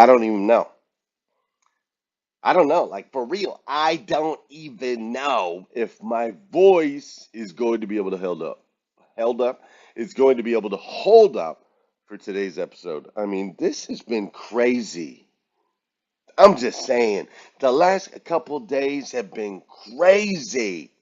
I don't even know. I don't know. Like for real, I don't even know if my voice is going to be able to hold up. Held up. It's going to be able to hold up for today's episode. I mean, this has been crazy. I'm just saying, the last couple days have been crazy.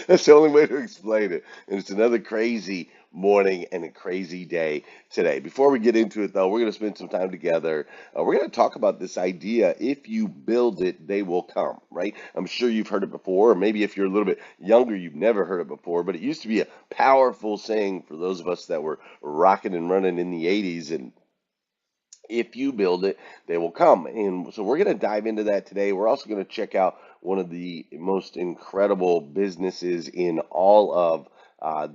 That's the only way to explain it. And it's another crazy morning and a crazy day today. Before we get into it, though, we're going to spend some time together. We're going to talk about this idea if you build it, they will come, right? I'm sure you've heard it before, or maybe if you're a little bit younger, you've never heard it before, but it used to be a powerful saying for those of us that were rocking and running in the 80s. And if you build it, they will come. And so we're going to dive into that today. We're also going to check out one of the most incredible businesses in all of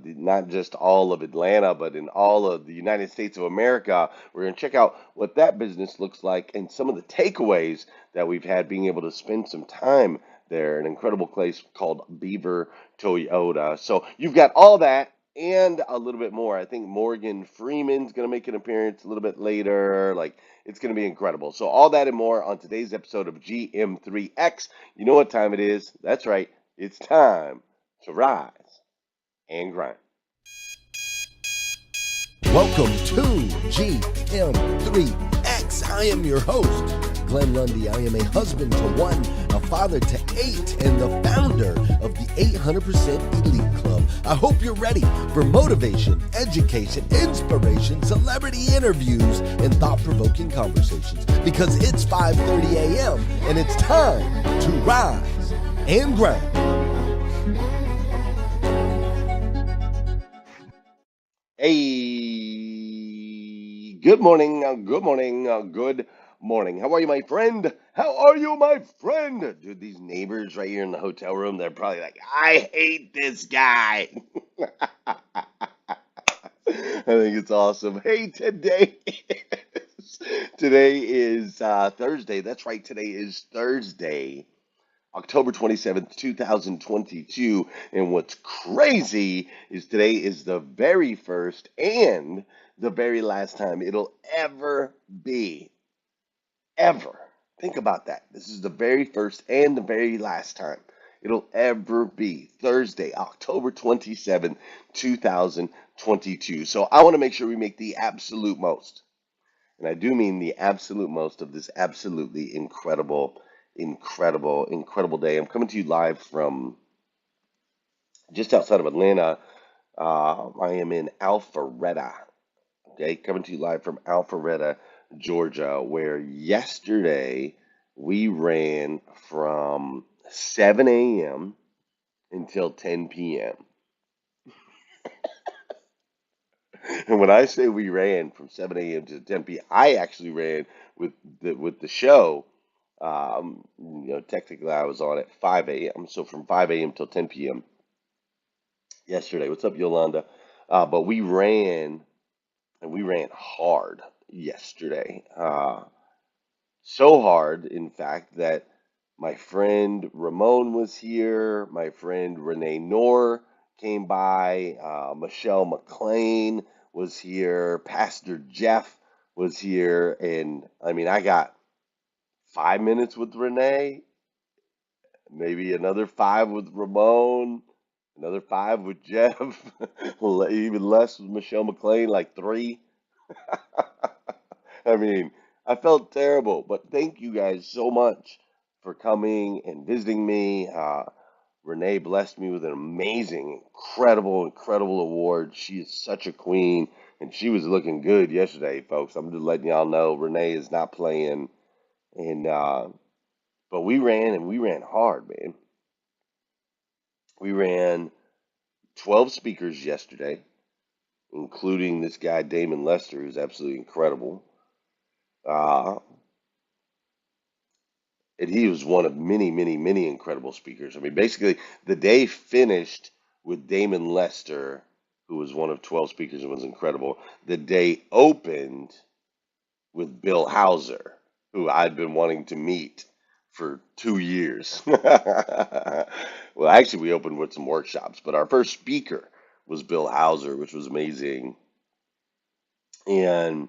not just all of Atlanta, but in all of the United States of America. We're going to check out what that business looks like and some of the takeaways that we've had being able to spend some time there. An incredible place called Beaver Toyota. So you've got all that and a little bit more. I think Morgan Freeman's going to make an appearance a little bit later. Like, it's going to be incredible. So, all that and more on today's episode of GM3X. You know what time it is? That's right. It's time to rise and grind. Welcome to GM3X. I am your host, Glenn Lundy. I am a husband to one, a father to eight, and the founder of the 800% Elite Club. I hope you're ready for motivation, education, inspiration, celebrity interviews, and thought-provoking conversations because it's 5:30 a.m. and it's time to rise and grind. Hey, good morning, good morning, good morning. How are you, my friend? How are you, my friend? Dude, these neighbors right here in the hotel room, they're probably like, I hate this guy. I think it's awesome. Hey, today is Thursday. That's right, today is Thursday. October 27th, 2022. And what's crazy is today is the very first and the very last time it'll ever be. Ever. Think about that. This is the very first and the very last time it'll ever be Thursday, October 27th, 2022. So I want to make sure we make the absolute most. And I do mean the absolute most of this absolutely incredible day. I'm coming to you live from just outside of Atlanta. I am in Alpharetta. Okay, coming to you live from Alpharetta, Georgia, where yesterday we ran from 7 a.m. until 10 p.m. And when I say we ran from 7 a.m. to 10 p.m., I actually ran with the show. Technically I was on at 5 a.m. So from 5 a.m. till 10 p.m. yesterday. What's up, Yolanda? But we ran hard yesterday. So hard, in fact, that my friend Ramon was here. My friend Renee Noor came by. Michelle McLean was here. Pastor Jeff was here. And I mean, I got 5 minutes with Renee, maybe another five with Ramon, another five with Jeff, even less with Michelle McLean, like three. I mean, I felt terrible, but thank you guys so much for coming and visiting me. Renee blessed me with an amazing, incredible award. She is such a queen, and she was looking good yesterday, folks. I'm just letting y'all know Renee is not playing, and but we ran and we ran hard, man. We ran 12 speakers yesterday, including this guy Damon Lester, who's absolutely incredible. Uh, and he was one of many incredible speakers. I mean, basically, the day finished with Damon Lester, who was one of 12 speakers and was incredible. The day opened with Bill Hauser, who I'd been wanting to meet for 2 years. Well, actually, we opened with some workshops, but our first speaker was Bill Hauser, which was amazing. And,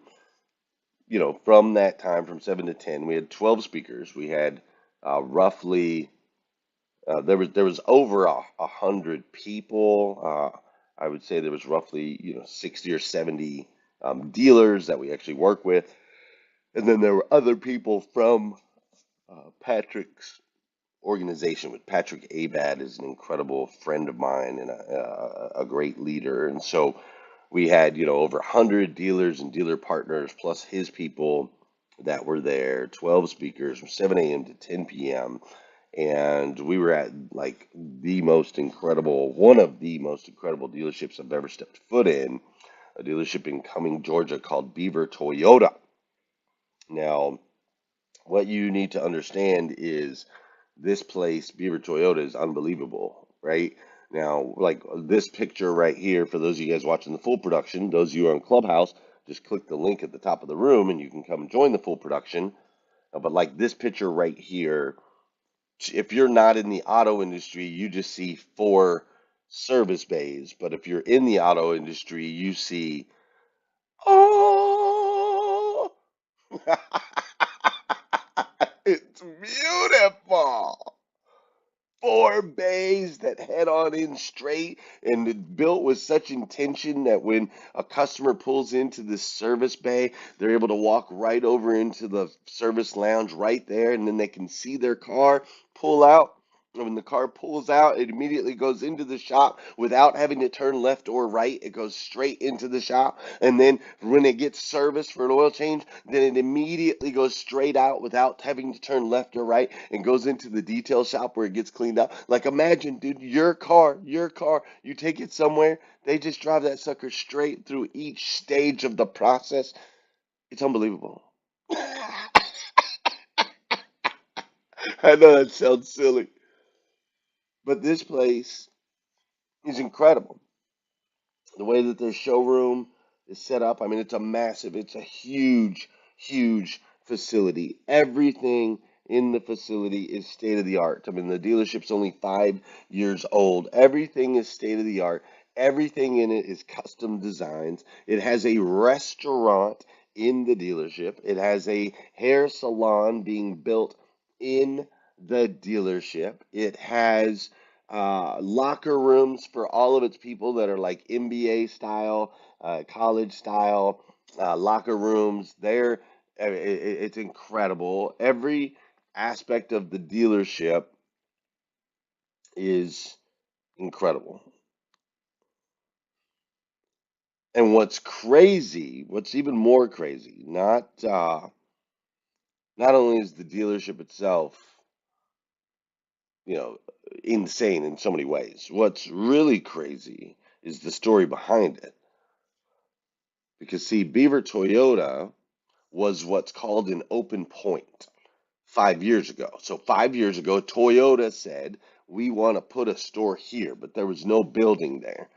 from that time, from 7 to 10, we had 12 speakers. We had roughly, there was over 100 people. I would say there was roughly, 60 or 70 dealers that we actually work with. And then there were other people from Patrick's organization. With Patrick Abad is an incredible friend of mine and a great leader. And so we had, over 100 dealers and dealer partners plus his people that were there, 12 speakers from 7 a.m. to 10 p.m. And we were at like one of the most incredible dealerships I've ever stepped foot in, a dealership in Cumming, Georgia called Beaver Toyota. Now, what you need to understand is this place, Beaver Toyota, is unbelievable, right? Now, like this picture right here, for those of you guys watching the full production, those of you who are on Clubhouse, just click the link at the top of the room and you can come and join the full production. But like this picture right here, if you're not in the auto industry, you just see 4 service bays. But if you're in the auto industry, you see, oh, it's beautiful. 4 bays that head on in straight and built with such intention that when a customer pulls into this service bay, they're able to walk right over into the service lounge right there, and then they can see their car pull out. And when the car pulls out, it immediately goes into the shop without having to turn left or right. It goes straight into the shop. And then when it gets serviced for an oil change, then it immediately goes straight out without having to turn left or right and goes into the detail shop where it gets cleaned up. Like imagine, dude, your car, you take it somewhere, they just drive that sucker straight through each stage of the process. It's unbelievable. I know that sounds silly, but this place is incredible. The way that their showroom is set up, I mean, it's a huge, huge facility. Everything in the facility is state of the art. I mean, the dealership's only 5 years old. Everything is state of the art. Everything in it is custom designs. It has a restaurant in the dealership. It has a hair salon being built in the dealership. It has locker rooms for all of its people that are like MBA style, college style locker rooms. It's incredible. Every aspect of the dealership is incredible. And what's even more crazy, not only is the dealership itself, you know, insane in so many ways. What's really crazy is the story behind it. Because see, Beaver Toyota was what's called an open point 5 years ago. So 5 years ago, Toyota said, we want to put a store here, but there was no building there.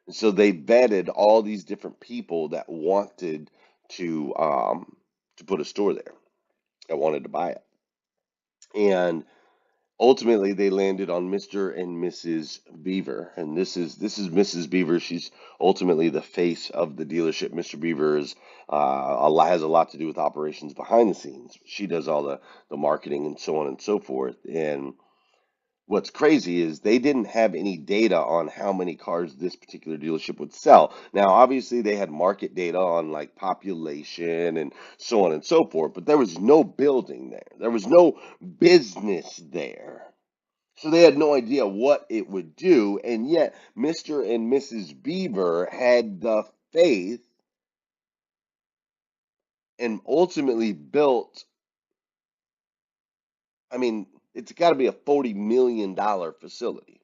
And so they vetted all these different people that wanted to put a store there, that wanted to buy it. And ultimately they landed on Mr. and Mrs. Beaver. And this is Mrs. Beaver. She's ultimately the face of the dealership. Mr. Beaver has a lot to do with operations behind the scenes. She does all the marketing and so on and so forth. And what's crazy is they didn't have any data on how many cars this particular dealership would sell. Now, obviously, they had market data on like population and so on and so forth, but there was no building there. There was no business there. So they had no idea what it would do. And yet, Mr. and Mrs. Beaver had the faith and ultimately built, I mean, it's got to be a $40 million facility.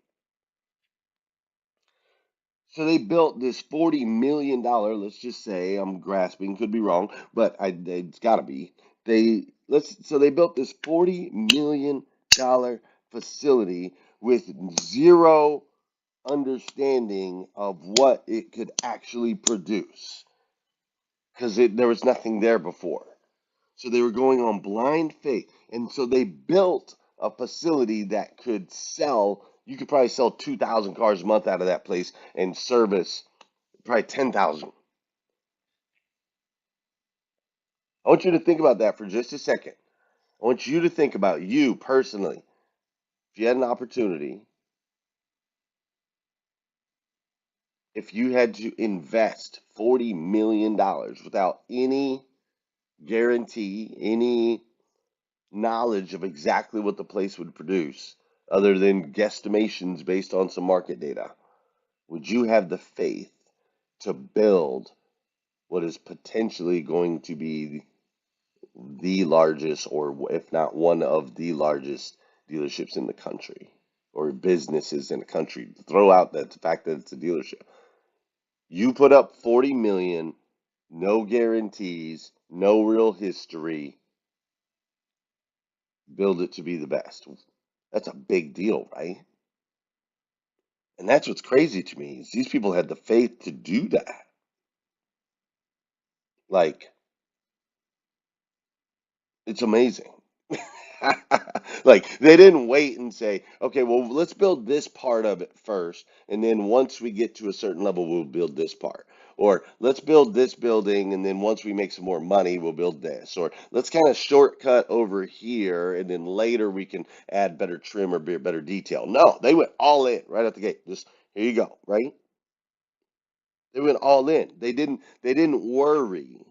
So they built this $40 million, let's just say, I'm grasping, could be wrong, but it's got to be. So they built this $40 million facility with zero understanding of what it could actually produce because there was nothing there before. So they were going on blind faith. And so they built a facility that could sell, you could probably sell 2,000 cars a month out of that place and service probably 10,000. I want you to think about that for just a second. I want you to think about you personally. If you had an opportunity, if you had to invest $40 million without any guarantee, any knowledge of exactly what the place would produce, other than guesstimations based on some market data, would you have the faith to build what is potentially going to be the largest, or if not one of the largest dealerships in the country, or businesses in the country? Throw out that the fact that it's a dealership. You put up 40 million, no guarantees, no real history, build it to be the best. That's a big deal, right? And that's what's crazy to me is these people had the faith to do that. Like, it's amazing. Like, they didn't wait and say, okay, well, let's build this part of it first, and then once we get to a certain level, we'll build this part. Or let's build this building, and then once we make some more money, we'll build this. Or let's kind of shortcut over here, and then later we can add better trim or better detail. No, they went all in right out the gate. Just here you go, right? They went all in. They didn't worry.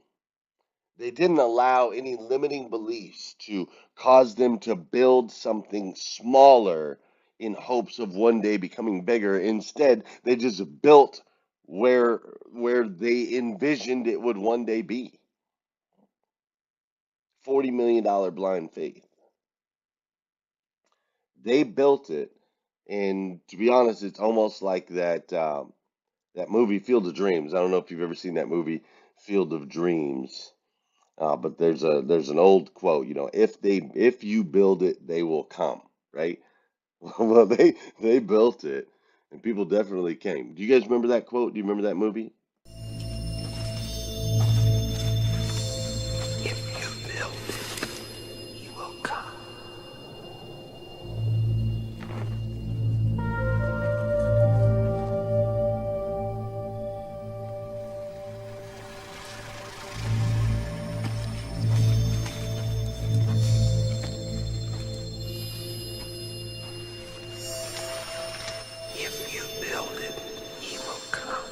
They didn't allow any limiting beliefs to cause them to build something smaller in hopes of one day becoming bigger. Instead, they just built where they envisioned it would one day be. $40 million blind faith. They built it, and to be honest, it's almost like that movie Field of Dreams. I don't know if you've ever seen that movie Field of Dreams. But there's an old quote, if you build it, they will come, right? Well, they built it, and people definitely came. Do you guys remember that quote? Do you remember that movie? If you build it, you will come. If you build it, he will come.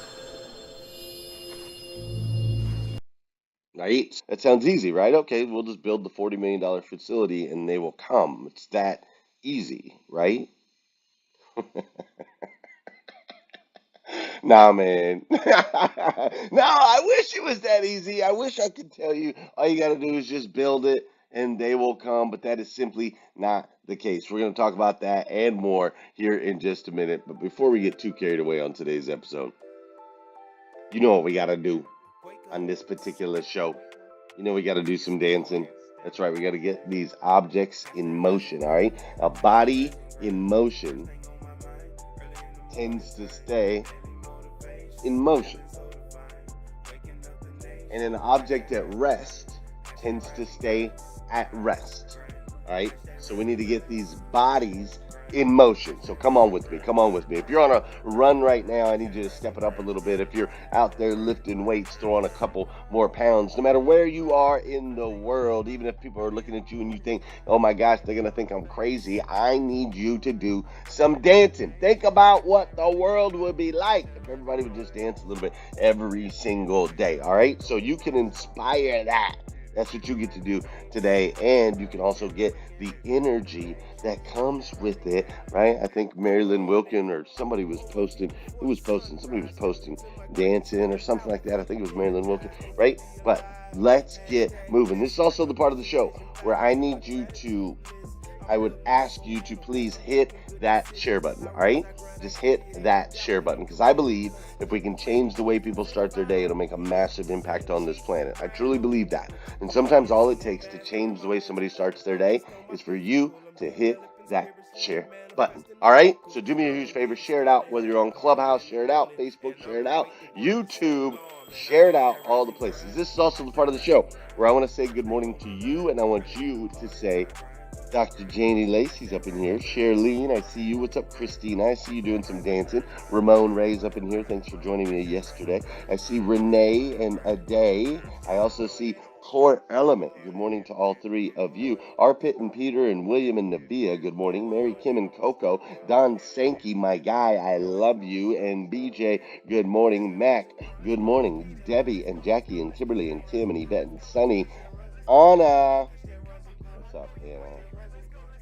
Right? That sounds easy, right? Okay, we'll just build the $40 million facility and they will come. It's that easy, right? Nah, man. No, I wish it was that easy. I wish I could tell you all you got to do is just build it and they will come, but that is simply not the case. We're going to talk about that and more here in just a minute. But before we get too carried away on today's episode, you know what we got to do on this particular show. You know we got to do some dancing. That's right. We got to get these objects in motion, all right? A body in motion tends to stay in motion. And an object at rest tends to stay at rest. All right? So we need to get these bodies in motion. So come on with me. Come on with me. If you're on a run right now, I need you to step it up a little bit. If you're out there lifting weights, throw on a couple more pounds. No matter where you are in the world, even if people are looking at you and you think, oh my gosh, they're going to think I'm crazy, I need you to do some dancing. Think about what the world would be like if everybody would just dance a little bit every single day. All right? So you can inspire that. That's what you get to do today, and you can also get the energy that comes with it, right? I think Marilyn Wilkin or somebody was posting, somebody was posting dancing or something like that. I think it was Marilyn Wilkin, right? But let's get moving. This is also the part of the show where I would ask you to please hit that share button, all right? Just hit that share button, because I believe if we can change the way people start their day, it'll make a massive impact on this planet. I truly believe that. And sometimes all it takes to change the way somebody starts their day is for you to hit that share button. All right? So do me a huge favor, share it out, whether you're on Clubhouse, share it out, Facebook, share it out, YouTube, share it out, all the places. This is also the part of the show where I want to say good morning to you, and I want you to say, Dr. Janie Lacey's up in here. Charlene, I see you. What's up, Christina? I see you doing some dancing. Ramon Ray's up in here. Thanks for joining me yesterday. I see Renee and Aday. I also see Core Element, good morning to all three of you. Arpit and Peter and William and Nabia, good morning. Mary Kim and Coco. Don Sankey, my guy, I love you. And BJ, good morning. Mac, good morning. Debbie and Jackie and Kimberly and Kim and Yvette and Sunny. Anna, what's up, Anna?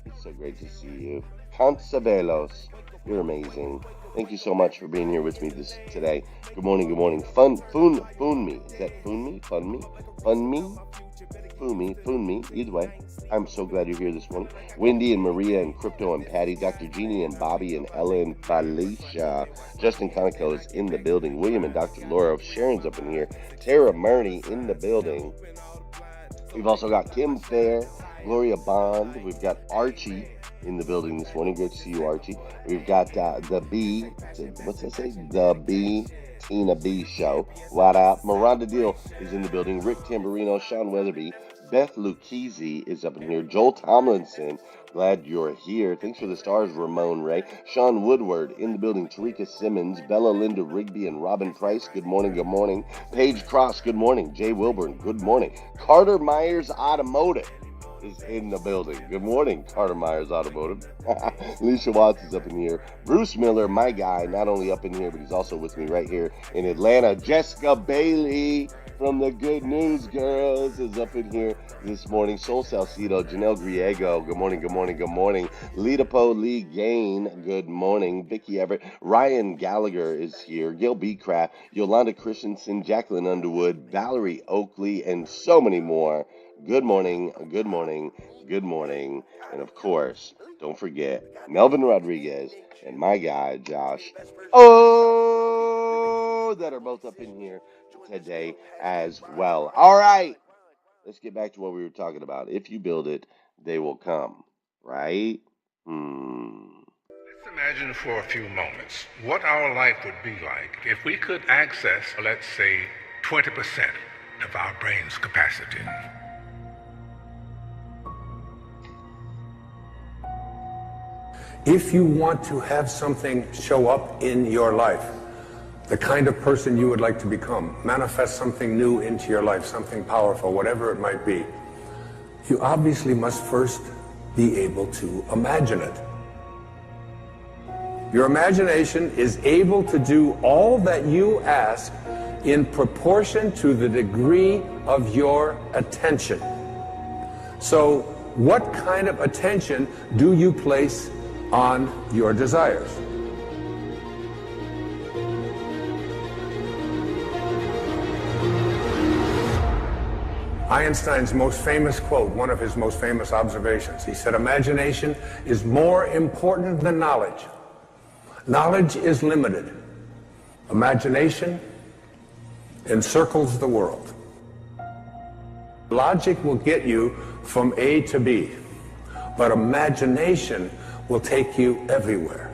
It's so great to see you. Consabelos, you're amazing. Thank you so much for being here with me today. Good morning, good morning. Funmi. Is that Funmi? Funmi. Either way, I'm so glad you're here this morning. Wendy and Maria and Crypto and Patty, Dr. Jeannie and Bobby and Ella and Felicia. Justin Conoco is in the building. William and Dr. Laura. Sharon's up in here. Tara Murney in the building. We've also got Kim Fair, Gloria Bond. We've got Archie in the building this morning. Great to see you, Archie. We've got the B, what's that say? The B, Tina B Show. What up? Miranda Deal is in the building. Rick Tamburino, Sean Weatherby, Beth Lucchese is up in here. Joel Tomlinson, glad you're here. Thanks for the stars, Ramon Ray. Sean Woodward in the building. Tarika Simmons, Bella Linda Rigby, and Robin Price. Good morning, good morning. Paige Cross, good morning. Jay Wilburn, good morning. Carter Myers Automotive is in the building. Good morning, Carter Myers Automotive. Alicia Watts is up in here. Bruce Miller, my guy, not only up in here, but he's also with me right here in Atlanta. Jessica Bailey from the Good News Girls is up in here this morning. Sol Salcido, Janelle Griego, good morning, good morning, good morning. Lita Poe Lee Gain, good morning. Vicky Everett, Ryan Gallagher is here. Gil B. Craft, Yolanda Christensen, Jacqueline Underwood, Valerie Oakley, and so many more. Good morning, good morning, good morning. And of course, don't forget Melvin Rodriguez and my guy, Josh. Oh, that are both up in here today as well. All right, let's get back to what we were talking about. If you build it, they will come, right? Let's imagine for a few moments what our life would be like if we could access, let's say, 20% of our brain's capacity. If you want to have something show up in your life, the kind of person you would like to become, manifest something new into your life, something powerful, whatever it might be, you obviously must first be able to imagine it. Your imagination is able to do all that you ask in proportion to the degree of your attention. So, what kind of attention do you place on your desires? Einstein's most famous quote, one of his most famous observations, he said, imagination is more important than knowledge. Knowledge is limited. Imagination encircles the world. Logic will get you from A to B, but imagination will take you everywhere.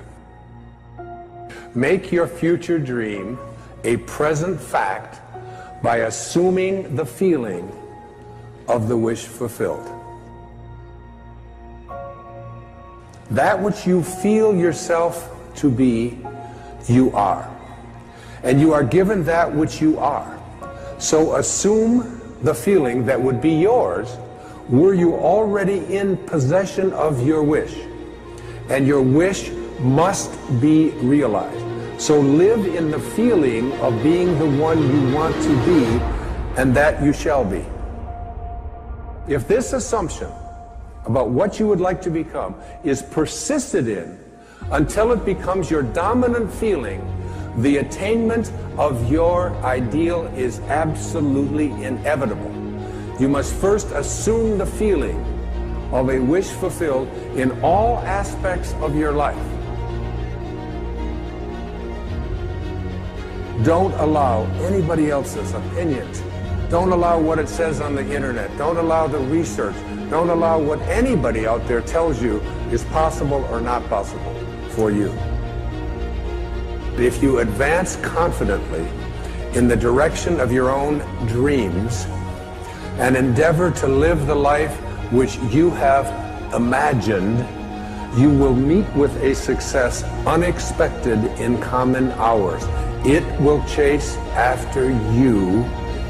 Make your future dream a present fact by assuming the feeling of the wish fulfilled. That which you feel yourself to be, you are. And you are given that which you are. So assume the feeling that would be yours were you already in possession of your wish. And your wish must be realized. So live in the feeling of being the one you want to be, and that you shall be. If this assumption about what you would like to become is persisted in until it becomes your dominant feeling, the attainment of your ideal is absolutely inevitable. You must first assume the feeling of a wish fulfilled in all aspects of your life. Don't allow anybody else's opinions. Don't allow what it says on the internet. Don't allow the research. Don't allow what anybody out there tells you is possible or not possible for you. If you advance confidently in the direction of your own dreams and endeavor to live the life which you have imagined, you will meet with a success unexpected in common hours. It will chase after you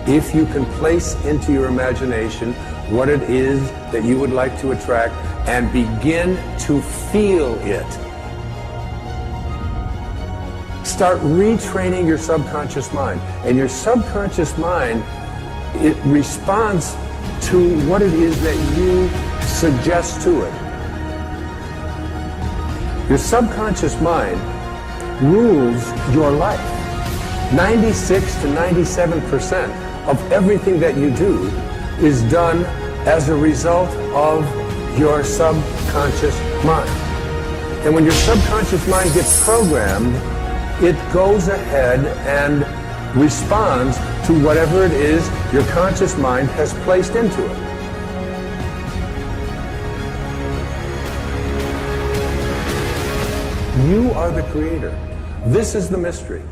if you can place into your imagination what it is that you would like to attract and begin to feel it. Start retraining your subconscious mind. And your subconscious mind, it responds to what it is that you suggest to it. Your subconscious mind rules your life. 96 to 97% of everything that you do is done as a result of your subconscious mind. And when your subconscious mind gets programmed, it goes ahead and responds to whatever it is your conscious mind has placed into it. You are the creator. This is the mystery.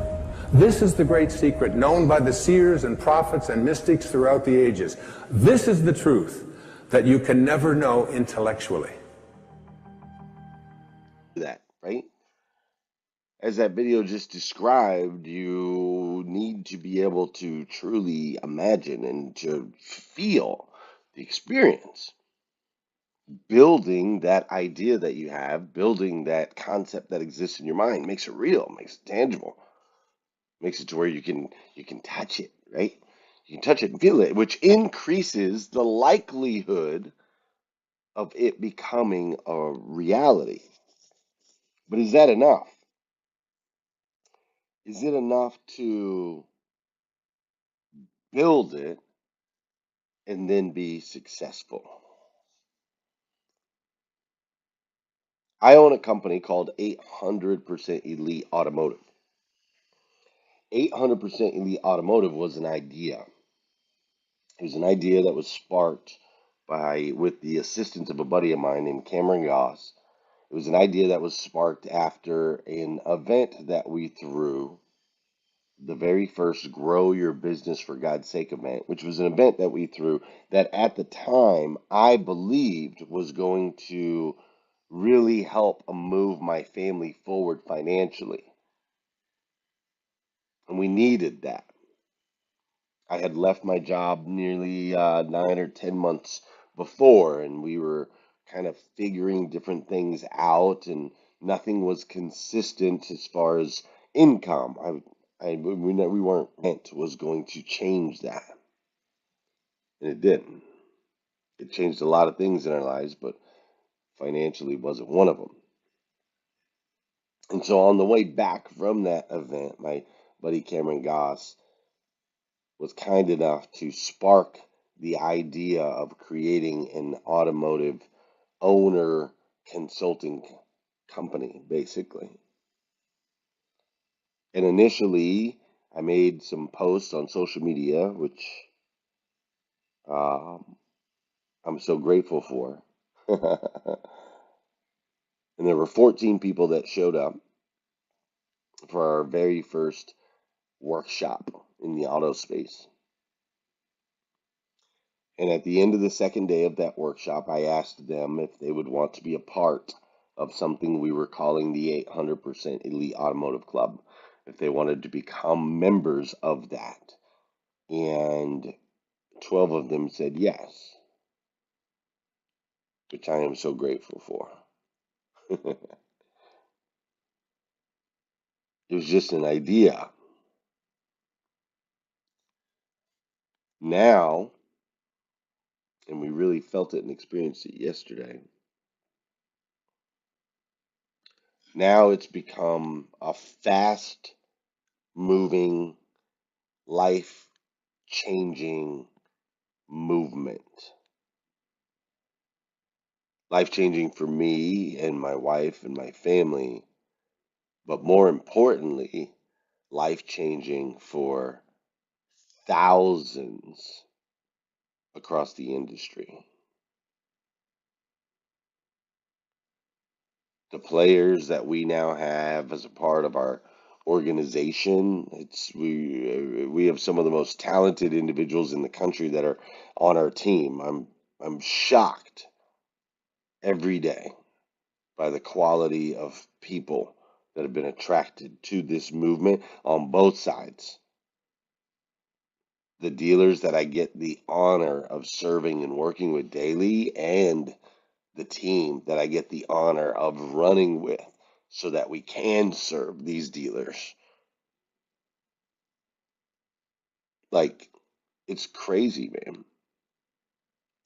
This is the great secret known by the seers and prophets and mystics throughout the ages. This is the truth that you can never know intellectually. That, right? As that video just described, you need to be able to truly imagine and to feel the experience. Building that idea that you have, building that concept that exists in your mind makes it real, makes it tangible, makes it to where you can touch it, right? You can touch it and feel it, which increases the likelihood of it becoming a reality. But is that enough? Is it enough to build it and then be successful? I own a company called 800% Elite Automotive. 800% Elite Automotive was an idea. It was an idea that was sparked with the assistance of a buddy of mine named Cameron Goss. It was an idea that was sparked after an event that we threw, the very first Grow Your Business for God's Sake event, which was an event that we threw that at the time I believed was going to really help move my family forward financially. And we needed that. I had left my job nearly 9 or 10 months before, and we were kind of figuring different things out, and nothing was consistent as far as income. We weren't meant was going to change that, and it didn't. It changed a lot of things in our lives, but financially wasn't one of them. And so on the way back from that event, my buddy Cameron Goss was kind enough to spark the idea of creating an automotive owner consulting company, basically. And initially, I made some posts on social media, which I'm so grateful for. And there were 14 people that showed up for our very first workshop in the auto space. And at the end of the second day of that workshop, I asked them if they would want to be a part of something we were calling the 800% Elite Automotive Club, if they wanted to become members of that. And 12 of them said yes, which I am so grateful for. It was just an idea. Now, and we really felt it and experienced it yesterday, now it's become a fast moving, life changing movement. Life changing for me and my wife and my family, but more importantly, life changing for thousands across the industry. The players that we now have as a part of our organization, we have some of the most talented individuals in the country that are on our team. I'm shocked every day by the quality of people that have been attracted to this movement on both sides. the dealers that I get the honor of serving and working with daily, and the team that I get the honor of running with so that we can serve these dealers. Like, it's crazy, man.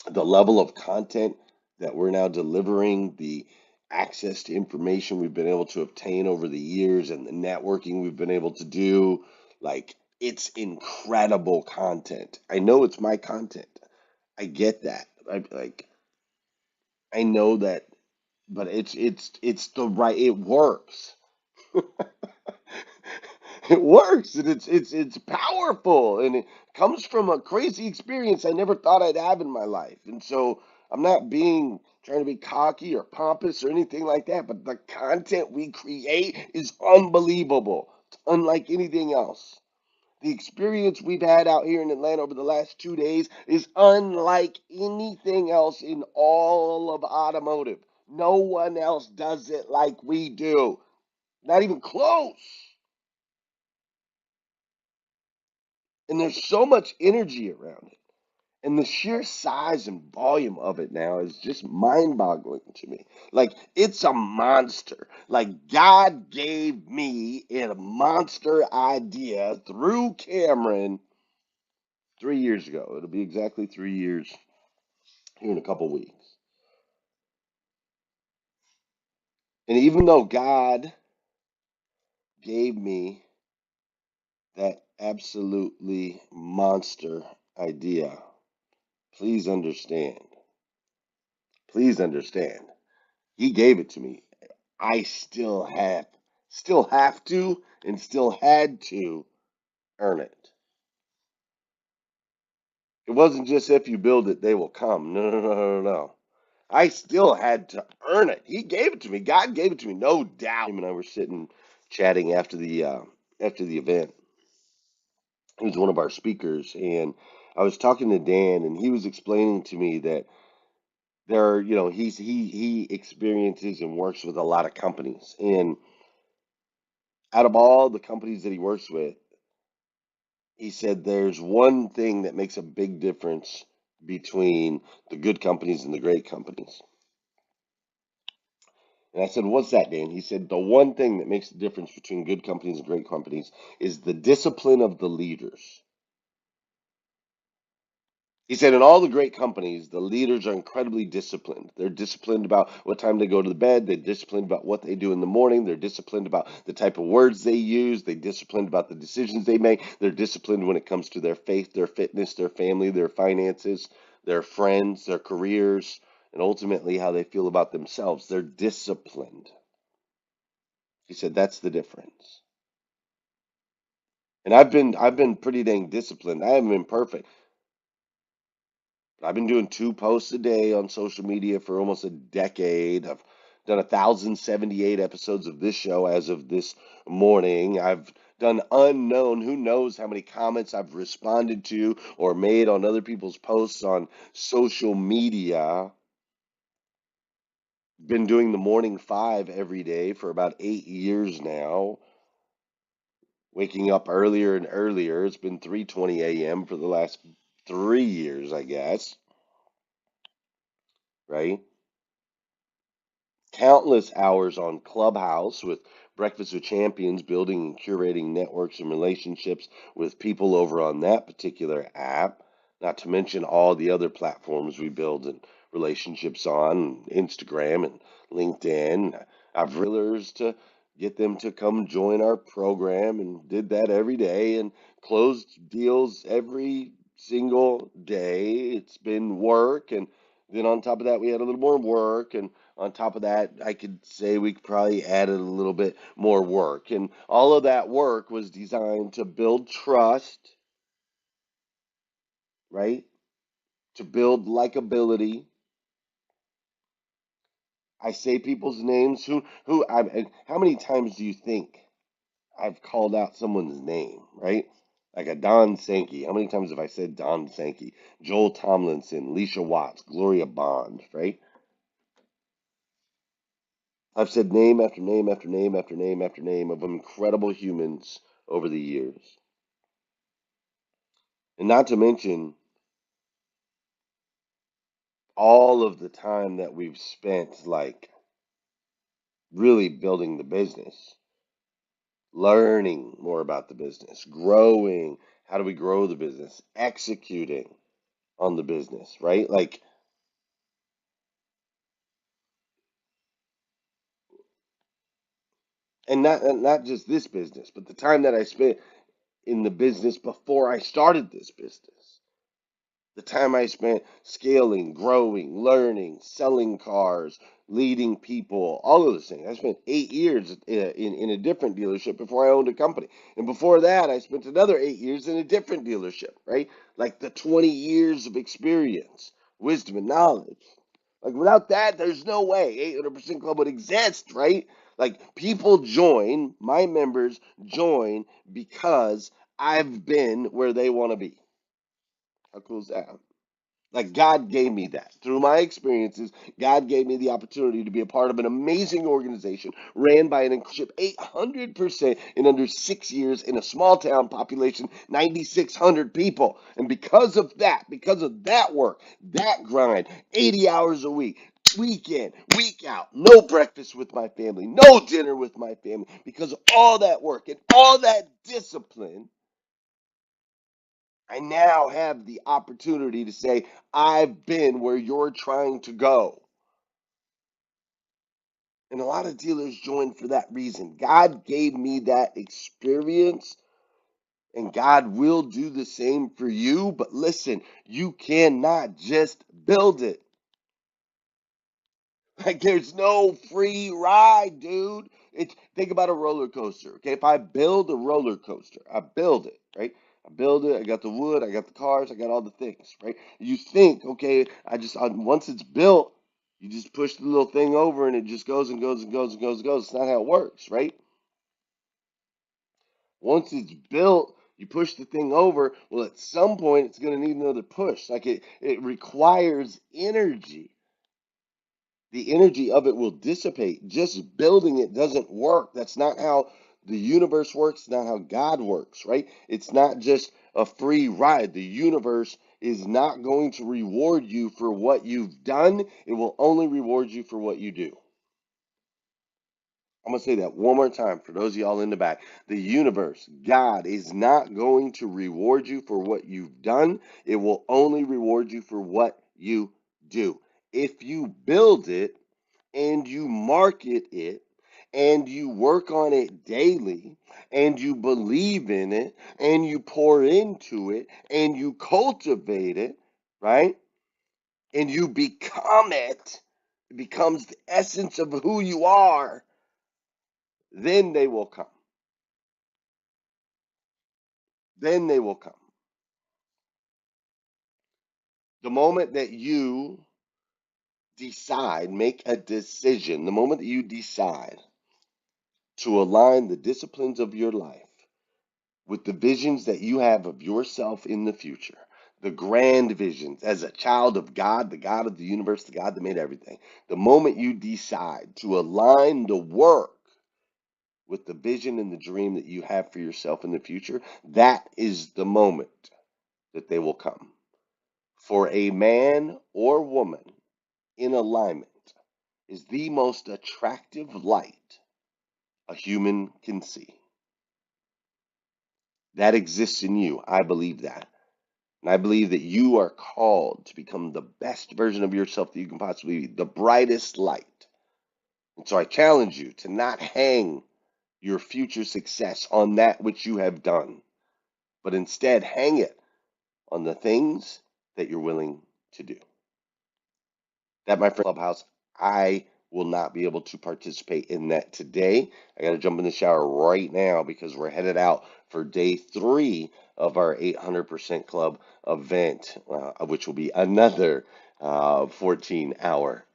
The level of content that we're now delivering, the access to information we've been able to obtain over the years, and the networking we've been able to do, like, it's incredible content. I know it's my content. I get that. I know that, but it's the right, it works. It works, and it's powerful, and it comes from a crazy experience I never thought I'd have in my life. And so I'm not being trying to be cocky or pompous or anything like that, but the content we create is unbelievable. It's unlike anything else. The experience we've had out here in Atlanta over the last 2 days is unlike anything else in all of automotive. No one else does it like we do. Not even close. And there's so much energy around it. And the sheer size and volume of it now is just mind boggling to me. Like, it's a monster. Like, God gave me a monster idea through Cameron 3 years ago. It'll be exactly 3 years here in a couple weeks. And even though God gave me that absolutely monster idea, please understand, please understand, He gave it to me. I still have to, and still had to earn it. It wasn't just if you build it, they will come. No, no, no, no, no. I still had to earn it. He gave it to me. God gave it to me, no doubt. Him and I were sitting chatting after the event. He was one of our speakers, and I was talking to Dan, and he was explaining to me that there are, he experiences and works with a lot of companies, and out of all the companies that he works with, he said there's one thing that makes a big difference between the good companies and the great companies. And I said, "What's that, Dan?" He said, "The one thing that makes the difference between good companies and great companies is the discipline of the leaders." He said, "In all the great companies, the leaders are incredibly disciplined. They're disciplined about what time they go to the bed. They're disciplined about what they do in the morning. They're disciplined about the type of words they use. They're disciplined about the decisions they make. They're disciplined when it comes to their faith, their fitness, their family, their finances, their friends, their careers, and ultimately how they feel about themselves. They're disciplined." He said, "That's the difference." And I've been pretty dang disciplined. I haven't been perfect. I've been doing 2 posts a day on social media for almost a decade. I've done 1,078 episodes of this show as of this morning. I've done unknown, who knows how many comments I've responded to or made on other people's posts on social media. Been doing the morning five every day for about 8 years now. Waking up earlier and earlier. It's been 3:20 a.m. for the last 3 years, I guess, right? Countless hours on Clubhouse with Breakfast with Champions, building and curating networks and relationships with people over on that particular app, not to mention all the other platforms we build and relationships on Instagram and LinkedIn. I've reelers to get them to come join our program and did that every day and closed deals every single day. It's been work, and then on top of that we had a little more work, and on top of that, I could say we could probably added a little bit more work. And all of that work was designed to build trust, right? To build likability. I say people's names. How many times do you think I've called out someone's name, right? Like a Don Sankey. How many times have I said Don Sankey? Joel Tomlinson, Leisha Watts, Gloria Bond, right? I've said name after name after name after name after name of incredible humans over the years. And not to mention all of the time that we've spent like really building the business, learning more about the business, growing. How do we grow the business? Executing on the business, right? Like, and not just this business, but the time that I spent in the business before I started this business. The time I spent scaling, growing, learning, selling cars, leading people, all of those things. I spent 8 years in a different dealership before I owned a company. And before that, I spent another 8 years in a different dealership, right? Like the 20 years of experience, wisdom, and knowledge. Like without that, there's no way 800% Club would exist, right? Like people join, my members join because I've been where they want to be. How cool is that? Like God gave me that. Through my experiences, God gave me the opportunity to be a part of an amazing organization ran by an incredible 800% in under 6 years in a small town population, 9,600 people. And because of that work, that grind, 80 hours a week, week in, week out, no breakfast with my family, no dinner with my family, because of all that work and all that discipline, I now have the opportunity to say, I've been where you're trying to go. And a lot of dealers join for that reason. God gave me that experience, and God will do the same for you. But listen, you cannot just build it. Like there's no free ride, dude. Think about a roller coaster. Okay, if I build a roller coaster, I build it, right? I build it. I got the wood. I got the cars. I got all the things, right? You think, okay, once it's built, you just push the little thing over and it just goes and goes and goes and goes and goes. It's not how it works, right? Once it's built, you push the thing over. Well, at some point, it's going to need another push. Like it requires energy. The energy of it will dissipate. Just building it doesn't work. That's not how the universe works, not how God works, right? It's not just a free ride. The universe is not going to reward you for what you've done, it will only reward you for what you do. I'm going to say that one more time for those of y'all in the back. The universe, God, is not going to reward you for what you've done. It will only reward you for what you do. If you build it, and you market it and you work on it daily and you believe in it and you pour into it and you cultivate it, right? And you become it, it becomes the essence of who you are, then they will come. Then they will come. The moment that you decide, make a decision, the moment that you decide to align the disciplines of your life with the visions that you have of yourself in the future, the grand visions as a child of God, the God of the universe, the God that made everything. The moment you decide to align the work with the vision and the dream that you have for yourself in the future, that is the moment that they will come. For a man or woman in alignment is the most attractive light a human can see. That exists in you. I believe that. And I believe that you are called to become the best version of yourself that you can possibly be, the brightest light. And so I challenge you to not hang your future success on that which you have done, but instead hang it on the things that you're willing to do. That, my friend, Clubhouse, I will not be able to participate in that today. I got to jump in the shower right now because we're headed out for day 3 of our 800% Club event, which will be another 14-hour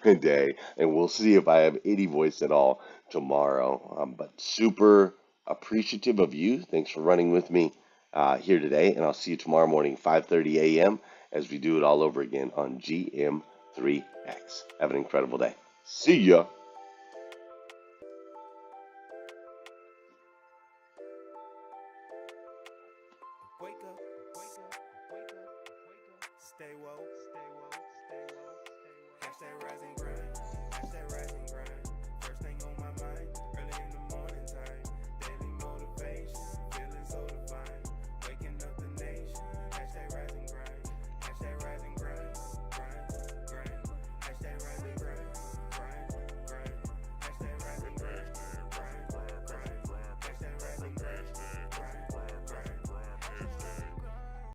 day. And we'll see if I have any voice at all tomorrow. But super appreciative of you. Thanks for running with me here today. And I'll see you tomorrow morning, 5:30 a.m. as we do it all over again on GM3X. Have an incredible day. See ya. woke, hashtag rise and grind, hashtag rise and grind. First thing on my mind.